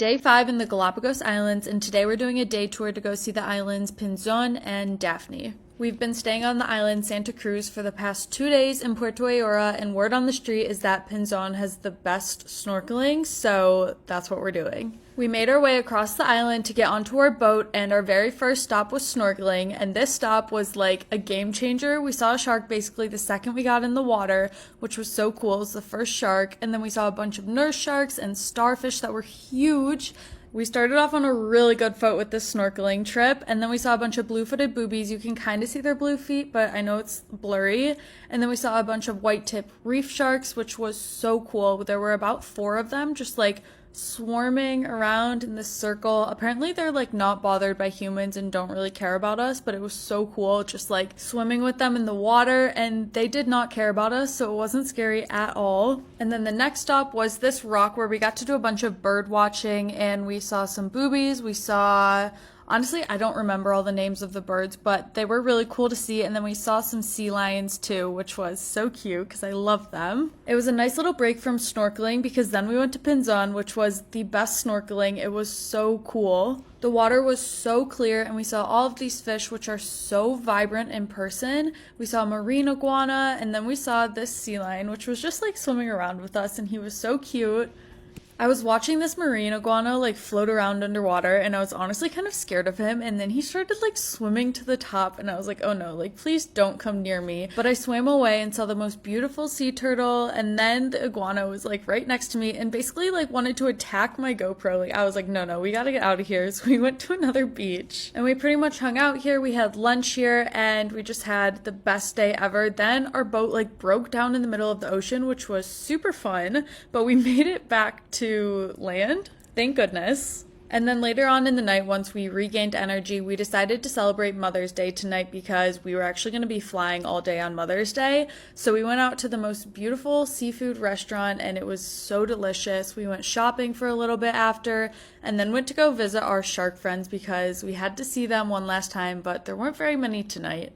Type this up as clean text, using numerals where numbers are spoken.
Day 5 in the Galapagos Islands, and today we're doing a day tour to go see the islands Pinzón and Daphne. We've been staying on the island Santa Cruz for the past 2 days in Puerto Ayora, and word on the street is that Pinzón has the best snorkeling, so that's what we're doing. We made our way across the island to get onto our boat, and our very first stop was snorkeling, and this stop was like a game changer. We saw a shark basically the second we got in the water, which was so cool. It was the first shark, and then we saw a bunch of nurse sharks and starfish that were huge. We started off on a really good foot with this snorkeling trip, and then we saw a bunch of blue-footed boobies. You can kind of see their blue feet, but I know it's blurry. And then we saw a bunch of white-tip reef sharks, which was so cool. There were about 4 of them just like swarming around in this circle. Apparently they're like not bothered by humans and don't really care about us, but it was so cool just like swimming with them in the water, and they did not care about us, so it wasn't scary at all. And then the next stop was this rock where we got to do a bunch of bird watching, and we saw some boobies. We saw, honestly, I don't remember all the names of the birds, but they were really cool to see. And then we saw some sea lions too, which was so cute because I love them. It was a nice little break from snorkeling because then we went to Pinzón, which was the best snorkeling. It was so cool. The water was so clear, and we saw all of these fish, which are so vibrant in person. We saw marine iguana, and then we saw this sea lion, which was just like swimming around with us, and he was so cute. I was watching this marine iguana like float around underwater, and I was honestly kind of scared of him, and then he started like swimming to the top, and I was like, oh no, like please don't come near me. But I swam away and saw the most beautiful sea turtle, and then the iguana was like right next to me and basically like wanted to attack my GoPro. Like I was like, no, we gotta get out of here. So we went to another beach, and we pretty much hung out here. We had lunch here, and we just had the best day ever. Then our boat like broke down in the middle of the ocean, which was super fun, but we made it back to land, thank goodness. And then later on in the night, once we regained energy, we decided to celebrate Mother's Day tonight because we were actually going to be flying all day on Mother's Day. So we went out to the most beautiful seafood restaurant, and it was so delicious. We went shopping for a little bit after, and then went to go visit our shark friends because we had to see them one last time, but there weren't very many tonight.